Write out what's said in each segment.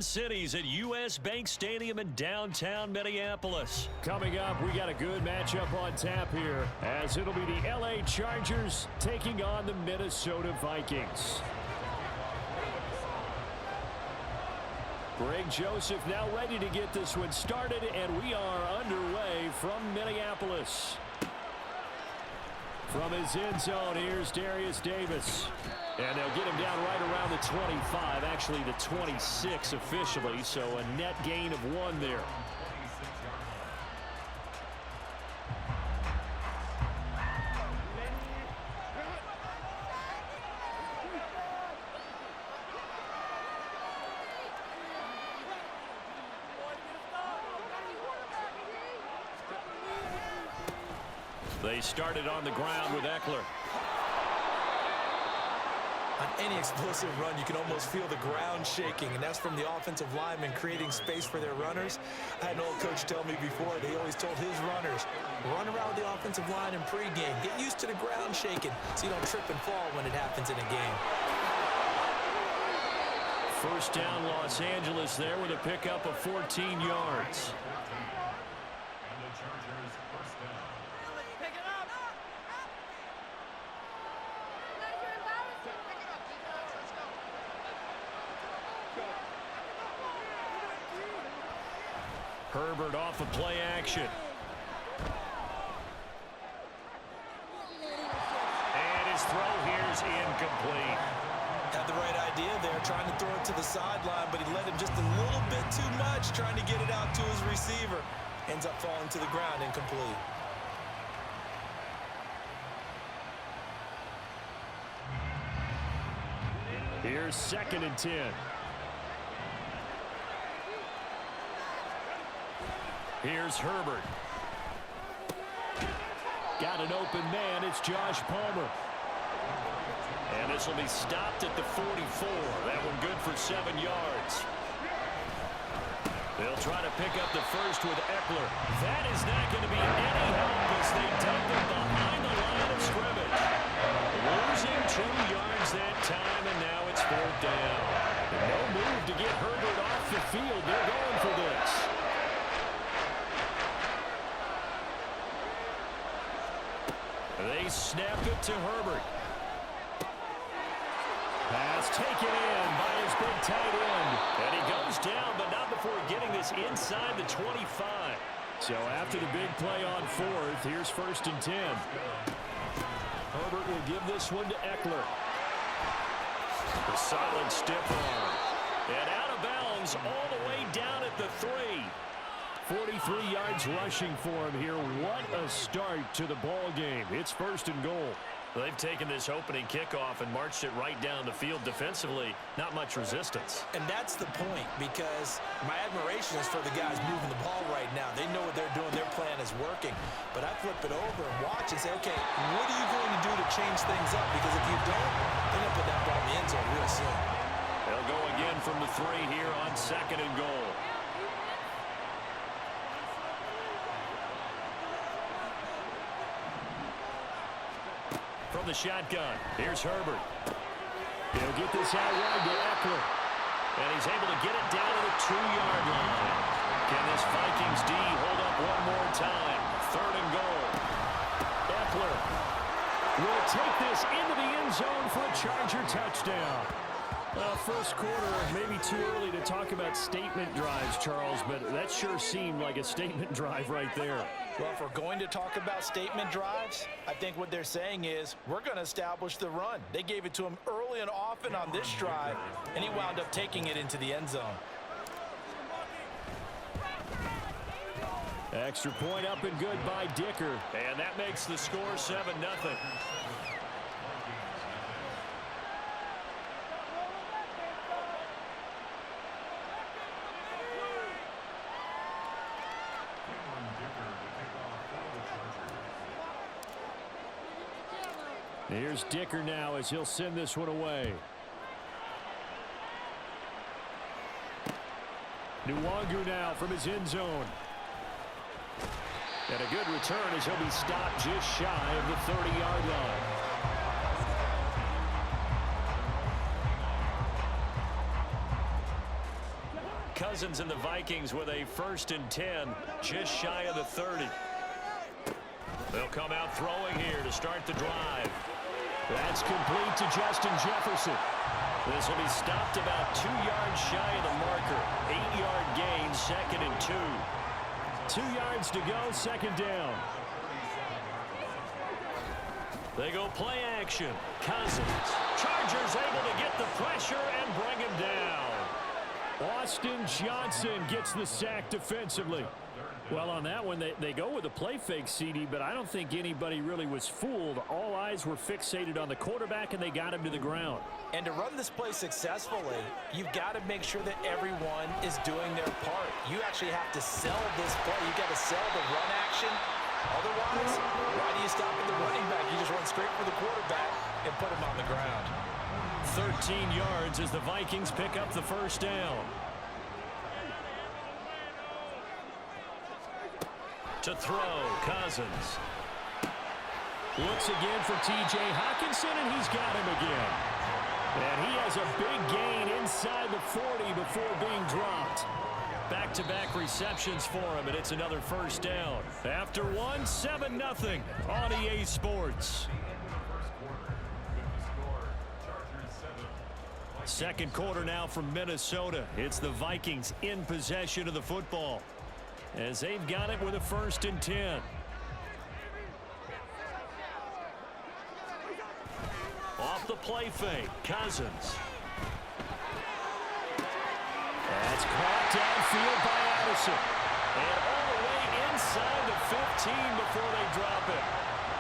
Cities at U.S. Bank Stadium in downtown Minneapolis. Coming up, we got a good matchup on tap here, as it'll be the L.A. Chargers taking on the Minnesota Vikings. Greg Joseph now ready to get this one started, and we are underway from Minneapolis. From his end zone, here's Darius Davis. And they'll get him down right around the 25, actually the 26 officially, so a net gain of 1 there. They started on the ground with Eckler. On any explosive run, you can almost feel the ground shaking, and that's from the offensive linemen creating space for their runners. I had an old coach tell me before, they always told his runners, run around with the offensive line in pregame. Get used to the ground shaking so you don't trip and fall when it happens in a game. First down, Los Angeles there with a pickup of 14 yards. Herbert off of play action. And his throw here's incomplete. Had the right idea there, trying to throw it to the sideline, but he let him just a little bit too much, trying to get it out to his receiver. Ends up falling to the ground, incomplete. Here's 2nd and 10. Here's Herbert. Got an open man. It's Josh Palmer. And this will be stopped at the 44. That one good for 7 yards. They'll try to pick up the first with Eckler. That is not going to be any help as they dump it behind the line of scrimmage. Losing 2 yards that time, and now it's 4th down. No move to get Herbert off the field. They're going for this. They snap it to Herbert. Pass taken in by his big tight end. And he goes down, but not before getting this inside the 25. So after the big play on 4th, here's 1st and 10. Herbert will give this one to Eckler. A solid stiff arm. And out of bounds all the way down at the 3. 43 yards rushing for him here. What a start to the ball game. It's 1st and goal. They've taken this opening kickoff and marched it right down the field defensively. Not much resistance. And that's the point, because my admiration is for the guys moving the ball right now. They know what they're doing. Their plan is working. But I flip it over and watch and say, okay, what are you going to do to change things up? Because if you don't, they're going to put that ball in the end zone real soon. They'll go again from the 3 here on 2nd and goal. From the shotgun, here's Herbert. He'll get this out wide to Eckler. And he's able to get it down to the 2-yard line. Can this Vikings D hold up one more time? 3rd and goal. Eckler will take this into the end zone for a Charger touchdown. First quarter, maybe too early to talk about statement drives, Charles, but that sure seemed like a statement drive right there. Well, if we're going to talk about statement drives, I think what they're saying is we're going to establish the run. They gave it to him early and often on this drive, and he wound up taking it into the end zone. Extra point up and good by Dicker. And that makes the score 7-0. Here's Dicker now as he'll send this one away. Nwangu now from his end zone. And a good return as he'll be stopped just shy of the 30-yard line. Cousins and the Vikings with a 1st and 10, just shy of the 30. They'll come out throwing here to start the drive. That's complete to Justin Jefferson. This will be stopped about 2 yards shy of the marker. 8-yard gain, 2nd and 2. 2 yards to go, 2nd down. They go play action. Cousins. Chargers able to get the pressure and bring him down. Austin Johnson gets the sack defensively. Well, on that one, they go with a play fake, CD, but I don't think anybody really was fooled. All eyes were fixated on the quarterback, and they got him to the ground. And to run this play successfully, you've got to make sure that everyone is doing their part. You actually have to sell this play. You've got to sell the run action. Otherwise, why do you stop at the running back? You just run straight for the quarterback and put him on the ground. 13 yards as the Vikings pick up the 1st down. To throw, Cousins. Looks again for T.J. Hockenson, and he's got him again. And he has a big gain inside the 40 before being dropped. Back-to-back receptions for him, and it's another 1st down. After one, 7-0 on EA Sports. 2nd quarter now from Minnesota. It's the Vikings in possession of the football, as they've got it with a 1st and 10. Off the play fake, Cousins. That's caught downfield by Addison. And all the way inside the 15 before they drop it.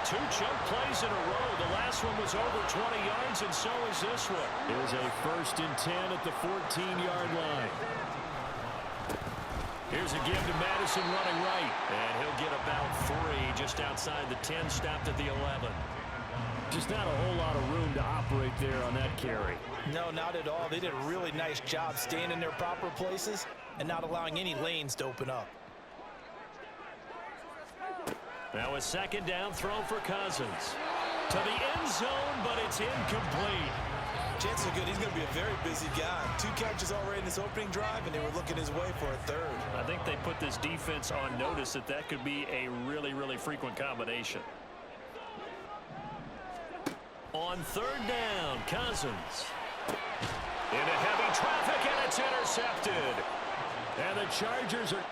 2 chunk plays in a row. The last one was over 20 yards, and so is this one. It was a 1st and 10 at the 14-yard line. Here's a give to Madison running right. And he'll get about 3 just outside the 10, stopped at the 11. Just not a whole lot of room to operate there on that carry. No, not at all. They did a really nice job staying in their proper places and not allowing any lanes to open up. Now a 2nd down throw for Cousins. To the end zone, but it's incomplete. Chances are good. He's going to be a very busy guy. 2 catches already in this opening drive, and they were looking his way for a 3rd. I think they put this defense on notice that could be a really, really frequent combination. On 3rd down, Cousins. Into heavy traffic, and it's intercepted. And the Chargers are...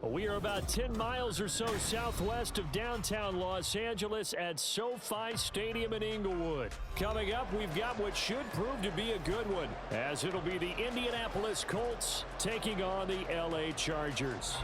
We are about 10 miles or so southwest of downtown Los Angeles at SoFi Stadium in Inglewood. Coming up, we've got what should prove to be a good one, as it'll be the Indianapolis Colts taking on the LA Chargers.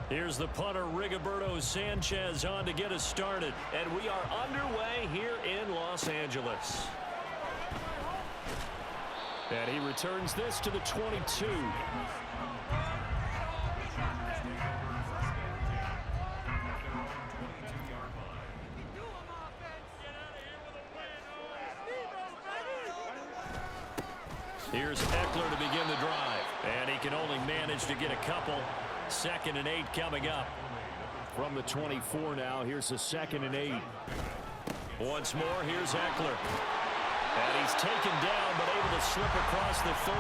Here's the punter, Rigoberto Sanchez, on to get us started. And we are underway here in Los Angeles. And he returns this to the 22. Here's Eckler to begin the drive. And he can only manage to get a couple. 2nd and 8 coming up. From the 24 now, here's a 2nd and 8. Once more, here's Eckler. And he's taken down, but able to slip across the 35.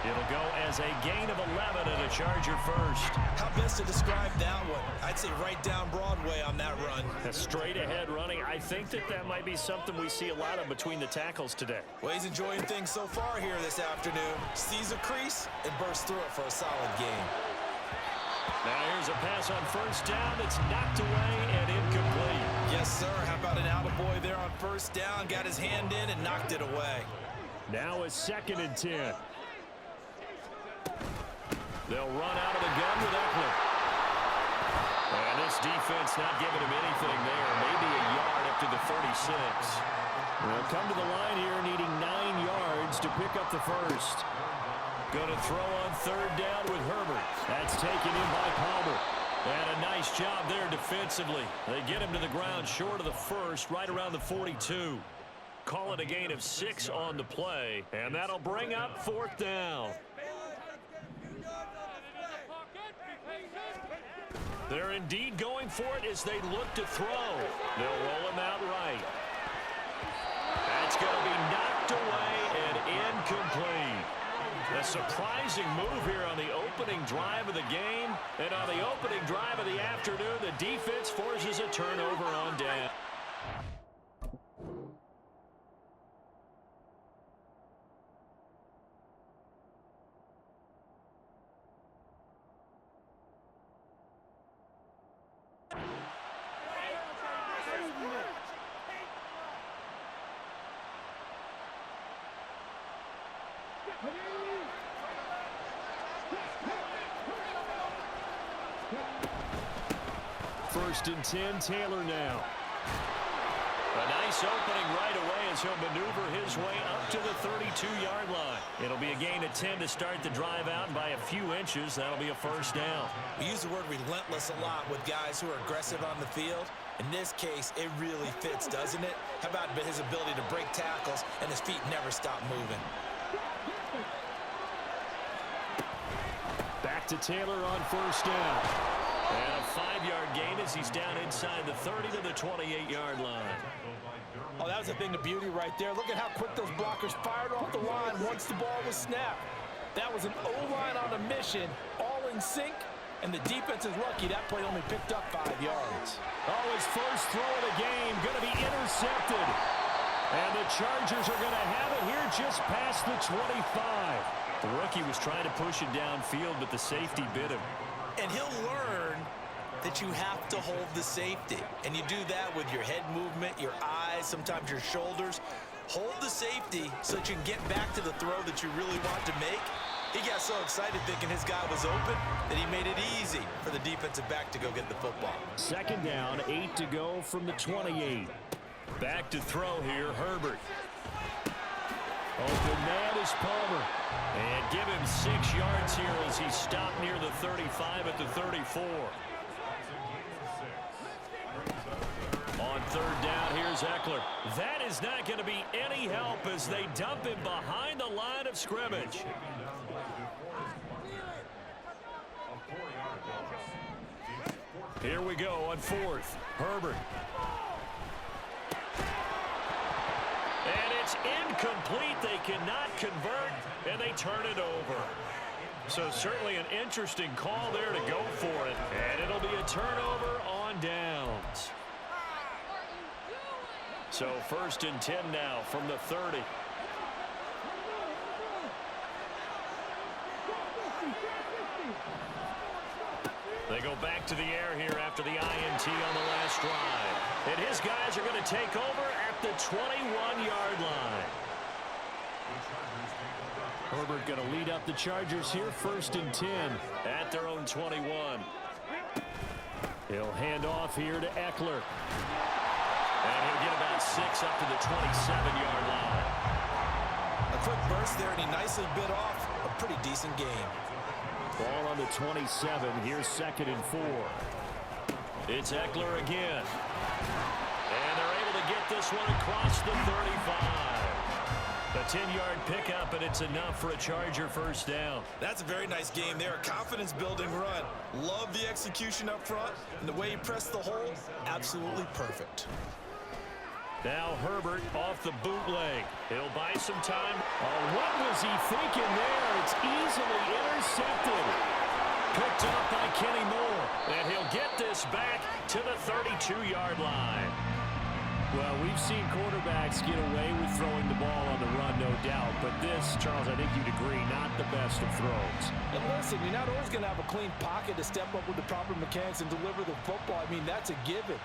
It'll go as a gain of 11 and a Charger first. How best to describe that one? I'd say right down Broadway on that run. A straight ahead running. I think that might be something we see a lot of between the tackles today. Well, he's enjoying things so far here this afternoon. Sees a crease and bursts through it for a solid game. Now here's a pass on first down that's knocked away and incomplete. Yes, sir. How about an attaboy there on first down? Got his hand in and knocked it away. Now a 2nd and 10. They'll run out of the gun with Eckler. And this defense not giving him anything there. Maybe a yard up to the 36. They'll come to the line here needing 9 yards to pick up the first. Going to throw on 3rd down with Herbert. That's taken in by Palmer. And a nice job there defensively. They get him to the ground short of the first, right around the 42. Call it a gain of 6 on the play. And that'll bring up 4th down. They're indeed going for it as they look to throw. They'll roll him out right. That's going to be knocked away and incomplete. A surprising move here on the opening drive of the game. And on the opening drive of the afternoon, the defense forces a turnover on down. First and 10, Taylor now. A nice opening right away as he'll maneuver his way up to the 32-yard line. It'll be a gain of 10 to start the drive out, and by a few inches, that'll be a first down. We use the word relentless a lot with guys who are aggressive on the field. In this case, it really fits, doesn't it? How about his ability to break tackles and his feet never stop moving? Back to Taylor on first down. And a 5-yard gain as he's down inside the 30 to the 28-yard line. Oh, that was a thing of beauty right there. Look at how quick those blockers fired off the line once the ball was snapped. That was an O-line on a mission, all in sync, and the defense is lucky that play only picked up 5 yards. Oh, his first throw of the game going to be intercepted. And the Chargers are going to have it here just past the 25. The rookie was trying to push it downfield, but the safety bit him. And he'll learn that you have to hold the safety. And you do that with your head movement, your eyes, sometimes your shoulders. Hold the safety so that you can get back to the throw that you really want to make. He got so excited thinking his guy was open that he made it easy for the defensive back to go get the football. 2nd down, 8 to go from the 28. Back to throw here, Herbert. Open man is Palmer. And give him 6 yards here as he stopped near the 35 at the 34. On 3rd down, here's Eckler. That is not going to be any help as they dump him behind the line of scrimmage. Here we go on 4th. Herbert. And it's incomplete. They cannot convert, and they turn it over. So certainly an interesting call there to go for it. And it'll be a turnover on downs. So 1st and 10 now from the 30. They go back to the air here after the INT on the last drive. And his guys are going to take over at the 21-yard line. Herbert going to lead up the Chargers here, 1st and 10 at their own 21. He'll hand off here to Eckler. And he'll get about 6 up to the 27-yard line. A quick burst there, and he nicely bit off a pretty decent game. Ball on the 27. Here's 2nd and 4. It's Eckler again. And they're able to get this one across the 35. A 10-yard pickup, and it's enough for a Charger first down. That's a very nice game there. A confidence-building run. Love the execution up front, and the way he pressed the hole, absolutely perfect. Now Herbert off the bootleg. He'll buy some time. Oh, what was he thinking there? It's easily intercepted. Picked up by Kenny Moore. And he'll get this back to the 32-yard line. Well, we've seen quarterbacks get away with throwing the ball on the run, no doubt. But this, Charles, I think you'd agree, not the best of throws. And listen, you're not always going to have a clean pocket to step up with the proper mechanics and deliver the football. I mean, that's a given.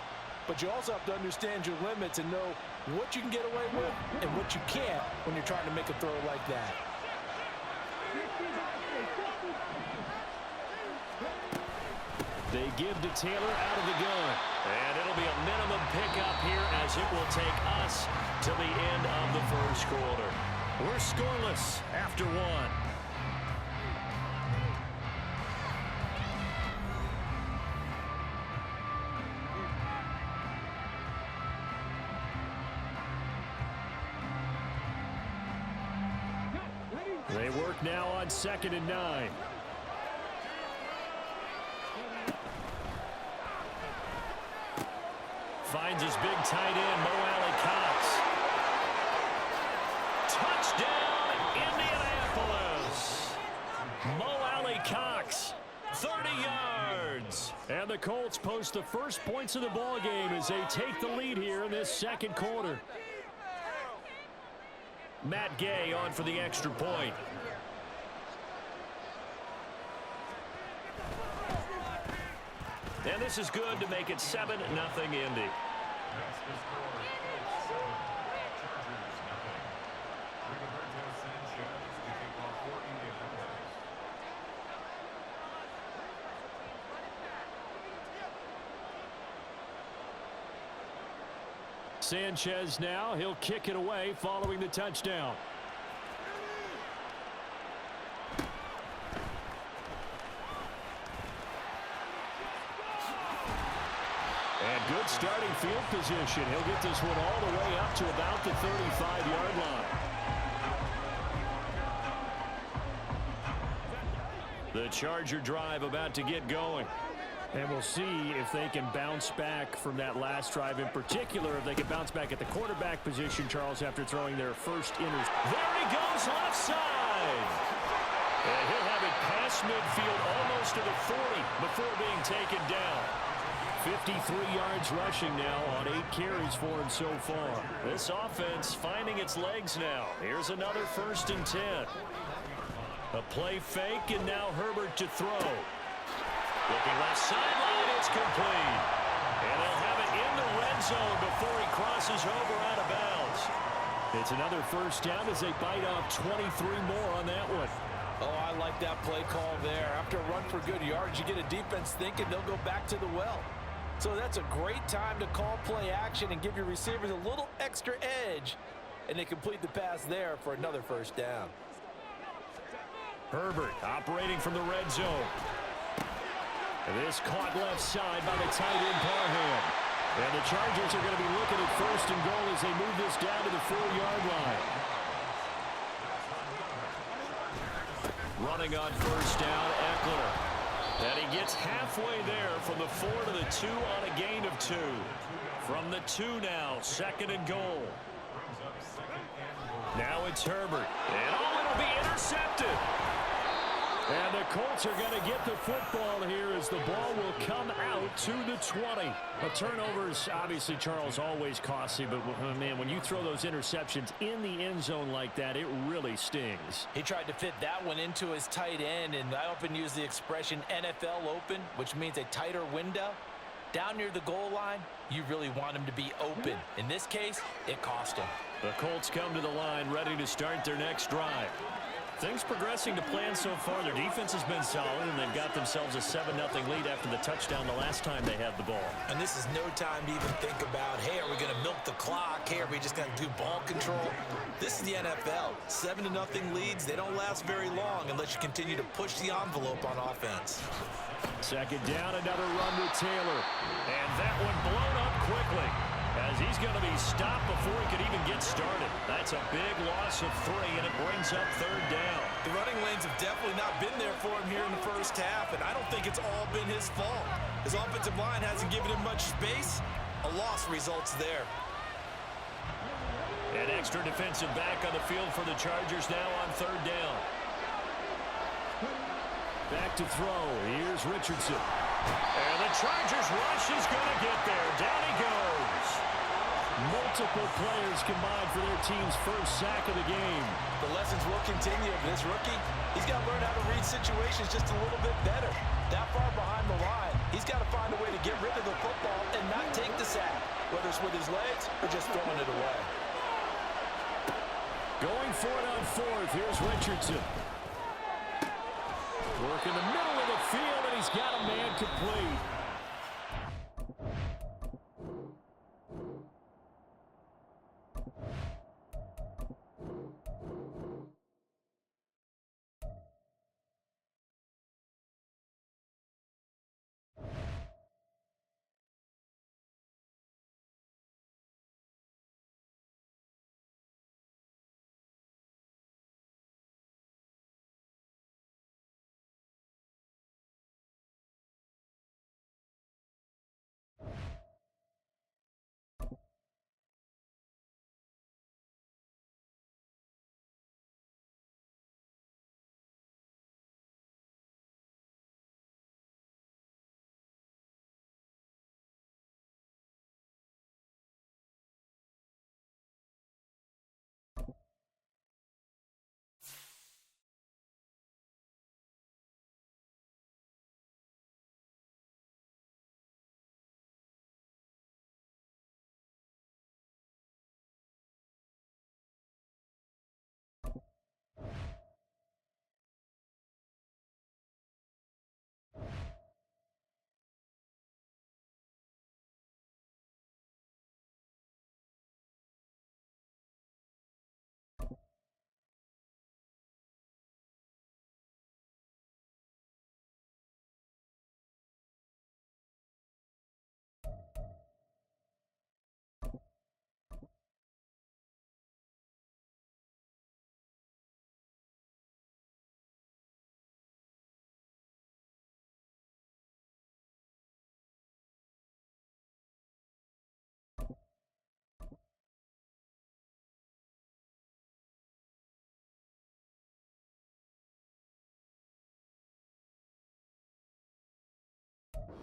But you also have to understand your limits and know what you can get away with and what you can't when you're trying to make a throw like that. They give to Taylor out of the gun. And it'll be a minimum pickup here as it will take us to the end of the first quarter. We're scoreless after one. They work now on 2nd and 9. Finds his big tight end, Mo Alley-Cox. Touchdown, Indianapolis. Mo Alley-Cox, 30 yards. And the Colts post the first points of the ball game as they take the lead here in this second quarter. Matt Gay on for the extra point. And this is good to make it 7-0 Indy. Sanchez now, he'll kick it away following the touchdown. And good starting field position. He'll get this one all the way up to about the 35-yard line. The Charger drive about to get going. And we'll see if they can bounce back from that last drive, in particular if they can bounce back at the quarterback position, Charles, after throwing their first interception. There he goes, offside. And he'll have it past midfield almost to the 40 before being taken down. 53 yards rushing now on 8 carries for him so far. This offense finding its legs now. Here's another 1st and 10. A play fake, and now Herbert to throw. Looking left sideline, it's complete. And they'll have it in the red zone before he crosses over out of bounds. It's another first down as they bite off 23 more on that one. Oh, I like that play call there. After a run for good yards, you get a defense thinking they'll go back to the well. So that's a great time to call play action and give your receivers a little extra edge. And they complete the pass there for another first down. Herbert operating from the red zone. This caught left side by the tight end Parham. And the Chargers are going to be looking at 1st and goal as they move this down to the 4-yard line. Running on first down, Eckler. And he gets halfway there from the 4 to the 2 on a gain of 2. From the 2 now, 2nd and goal. Now it's Herbert. And it'll be intercepted. And the Colts are going to get the football here as the ball will come out to the 20. But turnovers, obviously, Charles, always costly. But, man, when you throw those interceptions in the end zone like that, it really stings. He tried to fit that one into his tight end, and I often use the expression NFL open, which means a tighter window. Down near the goal line, you really want him to be open. In this case, it cost him. The Colts come to the line ready to start their next drive. Things progressing to plan so far. Their defense has been solid, and they've got themselves a 7-0 lead after the touchdown the last time they had the ball. And this is no time to even think about, hey, are we going to milk the clock? Hey, are we just going to do ball control? This is the NFL. 7-0 leads, they don't last very long unless you continue to push the envelope on offense. 2nd down, another run with Taylor. And that one blown up quickly, as he's going to be stopped before he could even get started. That's a big loss of 3, and it brings up 3rd down. The running lanes have definitely not been there for him here in the first half, and I don't think it's all been his fault. His offensive line hasn't given him much space. A loss results there. An extra defensive back on the field for the Chargers now on third down. Back to throw. Here's Richardson. And the Chargers rush is going to get there. Down he goes. Multiple players combined for their team's first sack of the game. The lessons will continue. This rookie, he's got to learn how to read situations just a little bit better. That far behind the line, he's got to find a way to get rid of the football and not take the sack, whether it's with his legs or just throwing it away. Going for it on fourth. Here's Richardson. Work in the middle of the field, and he's got a man complete.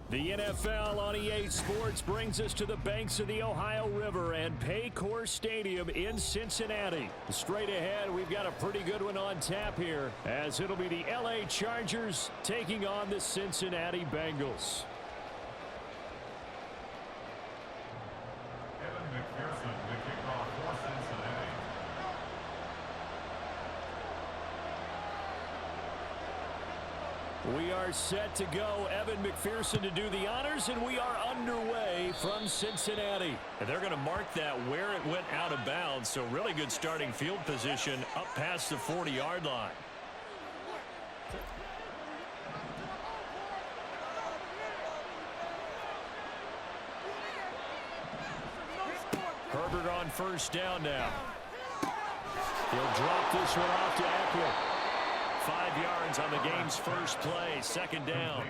The NFL on EA Sports brings us to the banks of the Ohio River and Paycor Stadium in Cincinnati. Straight ahead, we've got a pretty good one on tap here, as it'll be the LA Chargers taking on the Cincinnati Bengals. We are set to go. Evan McPherson to do the honors, and we are underway from Cincinnati. And they're going to mark that where it went out of bounds, so really good starting field position up past the 40-yard line. Herbert on first down now. He'll drop this one off to Eckler. 5 yards on the game's first play, second down.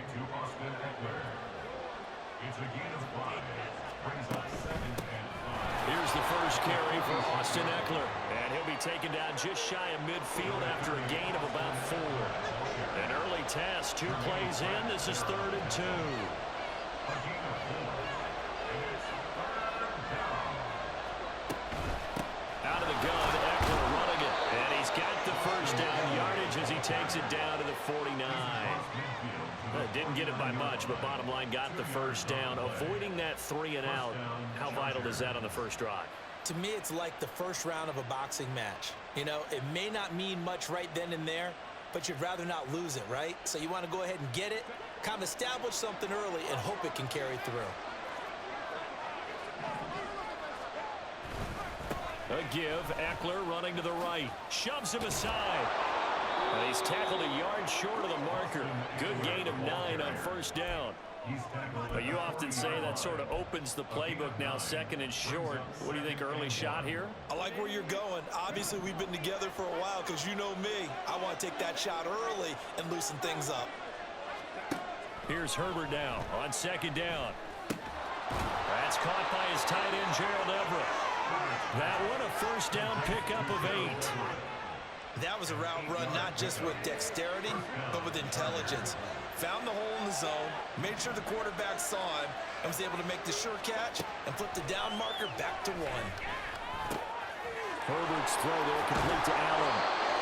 Here's the first carry for Austin Eckler. And he'll be taken down just shy of midfield after a gain of about 4. An early test, 2 plays in. This is 3rd and 2. Out of the gun, Eckler running it. And he's got the first down yardage as he takes it down to the 49. Didn't get it by much, but bottom line got the first down. Avoiding that 3 and out, how vital is that on the first drive? To me, it's like the first round of a boxing match. You know, it may not mean much right then and there, but you'd rather not lose it, right? So you want to go ahead and get it, kind of establish something early, and hope it can carry through. A give, Eckler running to the right, shoves him aside. And he's tackled a yard short of the marker. Good gain of 9 on first down. But you often say that sort of opens the playbook now, 2nd and short. What do you think, early shot here? I like where you're going. Obviously, we've been together for a while because you know me. I want to take that shot early and loosen things up. Here's Herbert now on 2nd down. That's caught by his tight end, Gerald Everett. That one a first down pickup of 8. That was a route run not just with dexterity, but with intelligence. Found the hole in the zone, made sure the quarterback saw him, and was able to make the sure catch and flip the down marker back to 1. Herbert's throw there complete to Allen.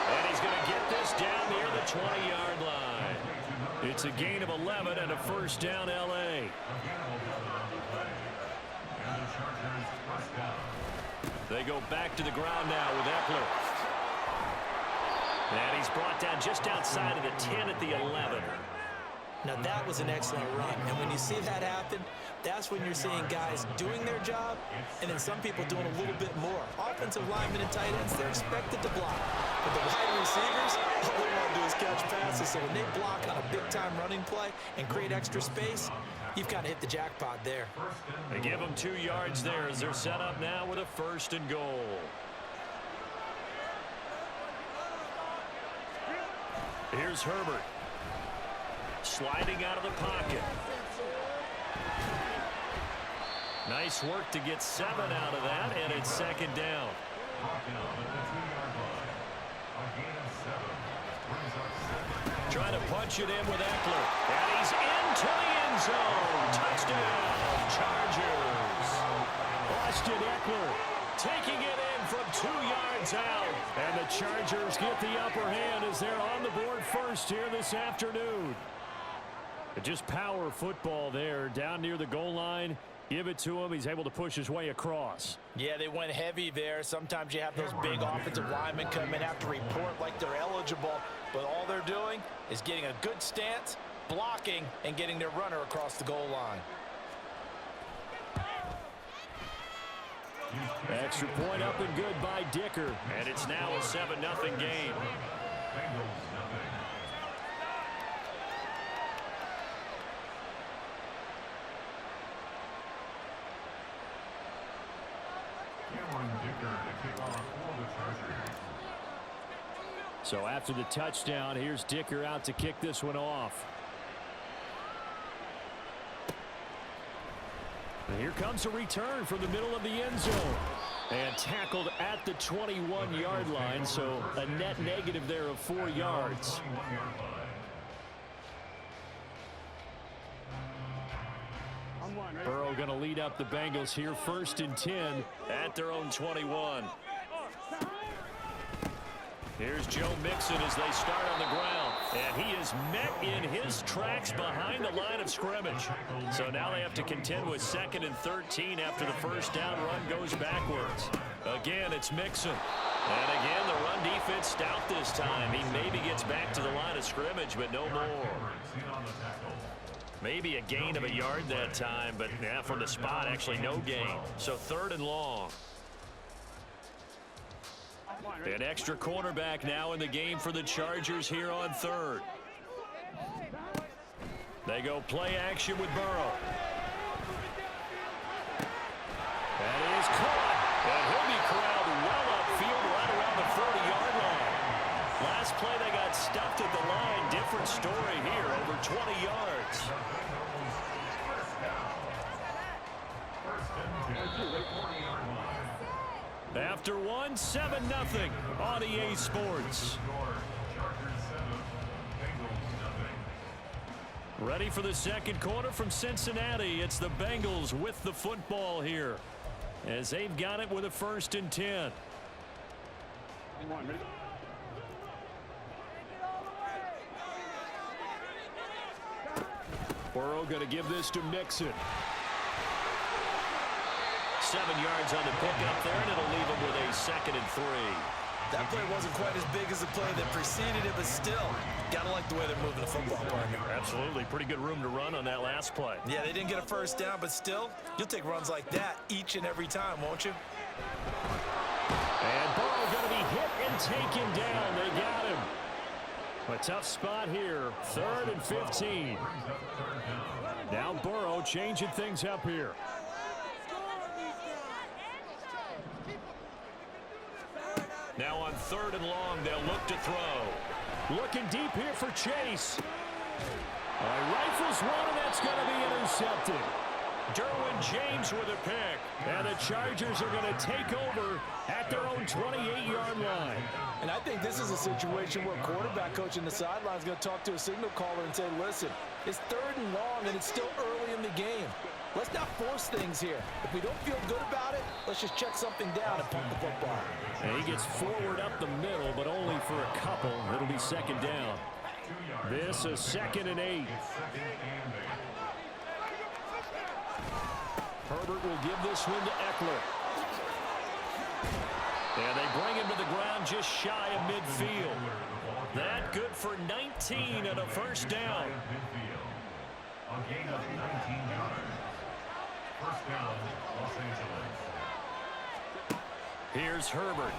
And he's going to get this down near the 20-yard line. It's a gain of 11 and a first down L.A. They go back to the ground now with Eckler. And he's brought down just outside of the 10 at the 11. Now that was an excellent run, and when you see that happen, that's when you're seeing guys doing their job and then some people doing a little bit more. Offensive linemen and tight ends, they're expected to block. But the wide receivers, all they want to do is catch passes. So when they block on a big-time running play and create extra space, you've got to hit the jackpot there. They give them 2 yards there as they're set up now with a 1st and goal. Here's Herbert. Sliding out of the pocket. Nice work to get 7 out of that, and it's 2nd down. Trying to punch it in with Eckler. And he's into the end zone. Touchdown, Chargers. Austin Eckler taking it in from 2 yards out. And the Chargers get the upper hand as they're on the board first here this afternoon. Just power football there down near the goal line. Give it to him. He's able to push his way across. Yeah, they went heavy there. Sometimes you have those big offensive linemen come in, have to report like they're eligible, but all they're doing is getting a good stance, blocking, and getting their runner across the goal line. Extra point up and good by Dicker. And it's now a 7-0 game. So after the touchdown, here's Dicker out to kick this one off. And here comes a return from the middle of the end zone. And tackled at the 21-yard line, so a net negative there of 4 yards. Burrow going to lead up the Bengals here, 1st and 10 at their own 21. Here's Joe Mixon as they start on the ground. And he is met in his tracks behind the line of scrimmage. So now they have to contend with 2nd and 13 after the first down run goes backwards. Again, it's Mixon. And again, the run defense stout this time. He maybe gets back to the line of scrimmage, but no more. Maybe a gain of a yard that time, but yeah, from the spot, actually no gain. So 3rd and long. An extra cornerback now in the game for the Chargers here on 3rd. They go play action with Burrow. That is caught. And he'll be corralled well upfield right around the 40-yard line. Last play they got stuffed at the line. Different story here, over 20 yards. After one, 7-0 on EA Sports. Ready for the second quarter from Cincinnati. It's the Bengals with the football here as they've got it with a 1st and 10. Burrow going to give this to Mixon. 7 yards on the pickup there, and it'll leave him with a 2nd and 3. That play wasn't quite as big as the play that preceded it, but still, gotta like the way they're moving the football, partner. Absolutely. Pretty good room to run on that last play. Yeah, they didn't get a first down, but still, you'll take runs like that each and every time, won't you? And Burrow going to be hit and taken down. They got him. A tough spot here. 3rd and 15. Now Burrow changing things up here. Now on 3rd and long, they'll look to throw. Looking deep here for Chase. Rifles one, and that's going to be intercepted. Derwin James with a pick. And the Chargers are going to take over at their own 28-yard line. And I think this is a situation where quarterback coach in the sideline is going to talk to a signal caller and say, listen, it's 3rd and long and it's still early in the game. Let's not force things here. If we don't feel good about it, let's just check something down and punt the football. And he gets forward up the middle, but only for a couple. It'll be 2nd down. This is 2nd and 8. Herbert will give this one to Eckler. And they bring him to the ground just shy of midfield. That good for 19 and a 1st down. A gain of 19 yards. 1st down, Los Angeles. Here's Herbert.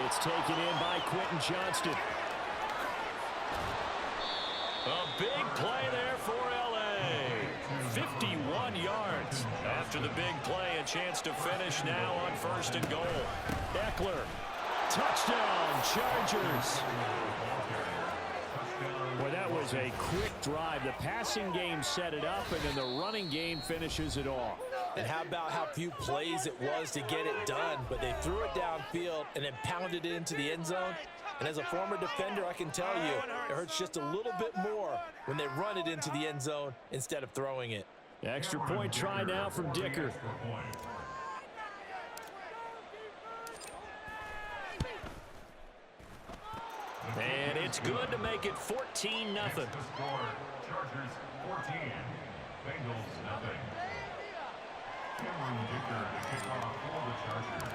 It's taken in by Quentin Johnston. A big play there for L.A. 51 yards. After the big play, a chance to finish now on 1st and goal. Eckler. Touchdown, Chargers. Well, that was a quick drive. The passing game set it up, and then the running game finishes it off. And how about how few plays it was to get it done, but they threw it downfield and then pounded it into the end zone. And as a former defender, I can tell you, it hurts just a little bit more when they run it into the end zone instead of throwing it. Extra point try now from Dicker. And it's good to make it 14-0. Chargers 14, Bengals nothing. Cameron Dicker to kick off for the Chargers.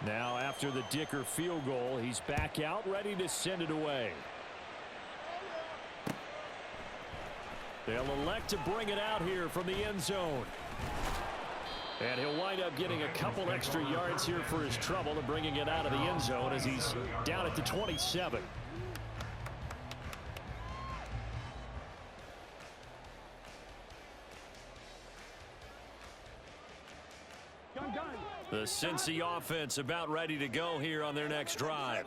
Now after the Dicker field goal, he's back out ready to send it away. They'll elect to bring it out here from the end zone. And he'll wind up getting a couple extra yards here for his trouble and bringing it out of the end zone as he's down at the 27. The Cincy offense about ready to go here on their next drive.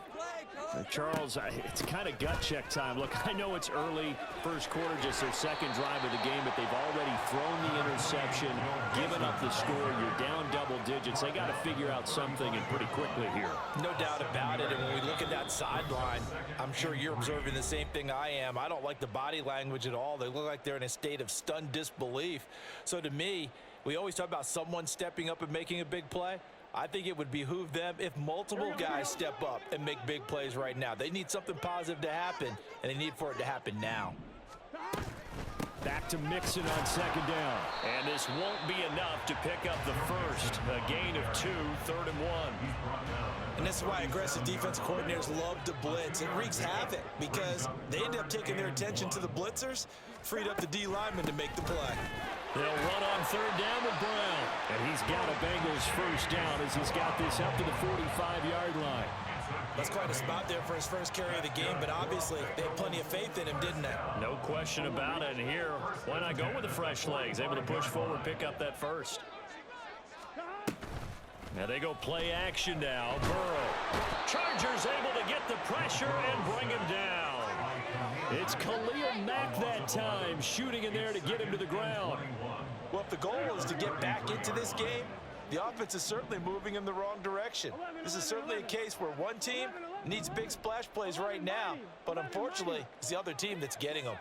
Charles, it's kind of gut check time. Look, I know it's early, 1st quarter, just their 2nd drive of the game, but they've already thrown the interception, given up the score. You're down double digits. They got to figure out something, and pretty quickly here. No doubt about it. And when we look at that sideline, I'm sure you're observing the same thing I am. I don't like the body language at all. They look like they're in a state of stunned disbelief. So to me, we always talk about someone stepping up and making a big play. I think it would behoove them if multiple guys step up and make big plays right now. They need something positive to happen, and they need for it to happen now. Back to Mixon on 2nd down. And this won't be enough to pick up the first. A gain of 2, 3rd and 1. And this is why aggressive defense coordinators love to blitz. It wreaks havoc because they end up taking their attention to the blitzers, freed up the D lineman to make the play. They'll run on 3rd down with Brown. And he's got a Bengals 1st down as he's got this up to the 45-yard line. That's quite a spot there for his first carry of the game, but obviously they had plenty of faith in him, didn't they? No question about it. And here, why not go with the fresh legs? Able to push forward, pick up that first. Now they go play action now. Burrow. Chargers able to get the pressure and bring him down. It's Khalil Mack that time, shooting in there to get him to the ground. Well, if the goal is to get back into this game, the offense is certainly moving in the wrong direction. This is certainly a case where one team needs big splash plays right now, but unfortunately, it's the other team that's getting them.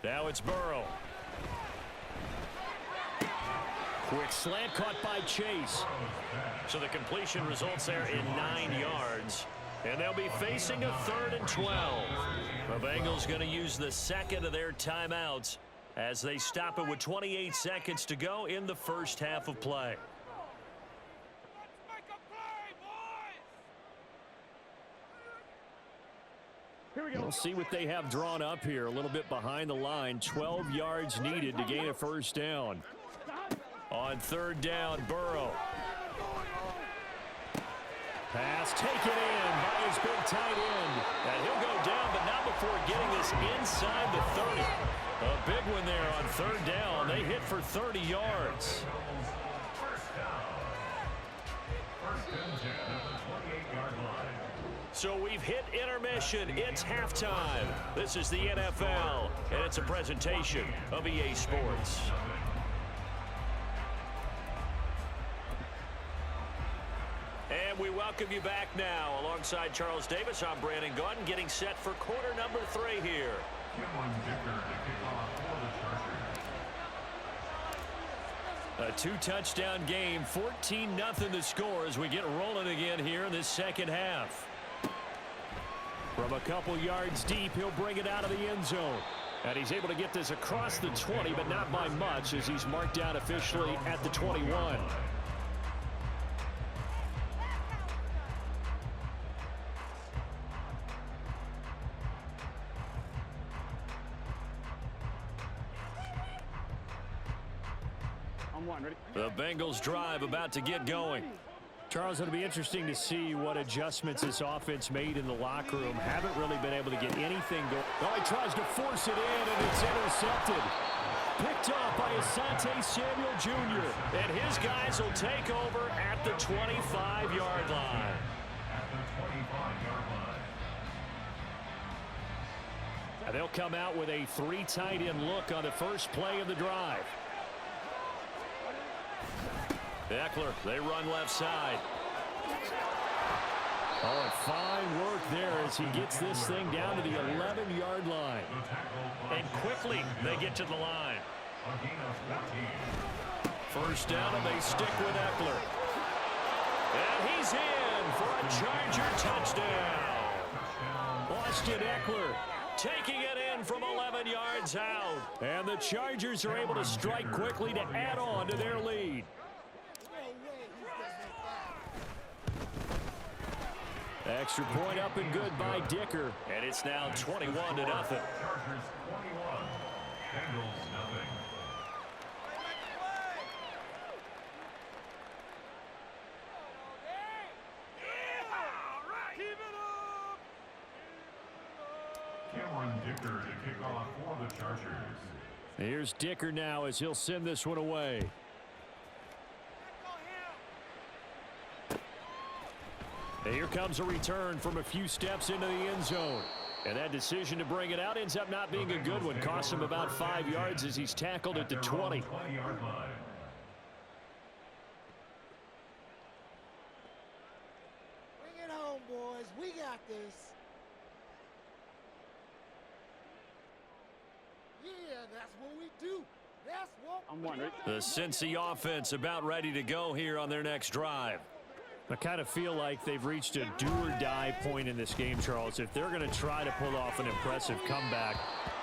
Now it's Burrow. Quick slant caught by Chase. So the completion results there in 9 yards. And they'll be facing a 3rd and 12. The Bengals going to use the 2nd of their timeouts as they stop it with 28 seconds to go in the first half of play. We'll see what they have drawn up here. A little bit behind the line. 12 yards needed to gain a 1st down. On 3rd down, Burrow. Pass taken in by his big tight end. And he'll go down, but not before getting this inside the 30. A big one there on 3rd down. They hit for 30 yards. So we've hit intermission. It's halftime. This is the NFL, and it's a presentation of EA Sports. And we welcome you back now. Alongside Charles Davis, I'm Brandon Gaudin, getting set for quarter number 3 here. A 2-touchdown game, 14-0 the score as we get rolling again here in this second half. From a couple yards deep, he'll bring it out of the end zone. And he's able to get this across the 20, but not by much as he's marked down officially at the 21. The Bengals drive about to get going. Charles, it'll be interesting to see what adjustments this offense made in the locker room. Haven't really been able to get anything going. Oh, he tries to force it in, and it's intercepted. Picked off by Asante Samuel Jr. And his guys will take over at the 25-yard line. And they'll come out with a 3 tight end look on the first play of the drive. Eckler, they run left side. Oh, and fine work there as he gets this thing down to the 11-yard line. And quickly, they get to the line. First down, and they stick with Eckler. And he's in for a Charger touchdown. Austin Eckler taking it in from 11 yards out. And the Chargers are able to strike quickly to add on to their lead. Extra point up and good by Dicker. And it's now 21-0. Chargers 21, Bengals nothing. Cameron Dicker to kick off for the Chargers. Here's Dicker now as he'll send this one away. Here comes a return from a few steps into the end zone. And that decision to bring it out ends up not being a good one. Costs him about 5 yards as he's tackled at the 20. 20-yard line. Bring it home, boys. We got this. Yeah, that's what we do. That's what I'm wondering. The Cincy offense about ready to go here on their next drive. I kind of feel like they've reached a do-or-die point in this game, Charles. If they're going to try to pull off an impressive comeback,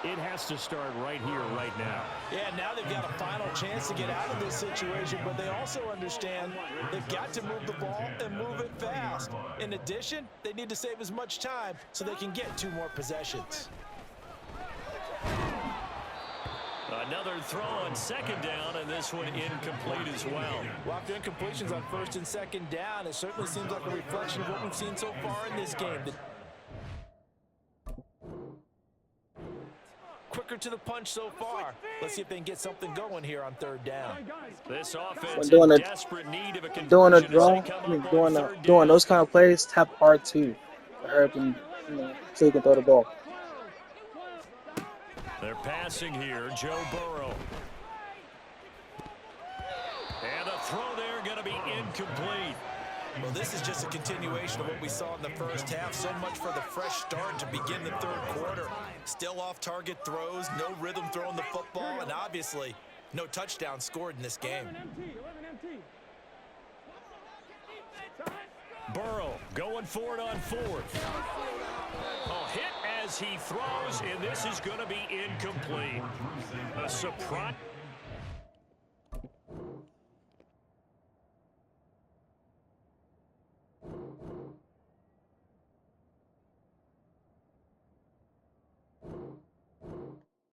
it has to start right here, right now. Yeah, now they've got a final chance to get out of this situation, but they also understand they've got to move the ball and move it fast. In addition, they need to save as much time so they can get 2 more possessions. Another throw on second down, and this one incomplete as well. Well, after incompletions on first and second down, it certainly seems like a reflection of what we've seen so far in this game. Quicker to the punch so far. Let's see if they can get something going here on third down. This offense Doing in a- desperate need of a Doing a conversion as draw, they come up on third doing down. those kind of plays, tap R2 to hurry up and so you can throw the ball. They're passing here, Joe Burrow. And a throw there going to be incomplete. Well, this is just a continuation of what we saw in the first half. So much for the fresh start to begin the third quarter. Still off-target throws, no rhythm throwing the football, and obviously no touchdown scored in this game. Burrow going for it on 4th. A hit as he throws, and this is going to be incomplete. A surprise.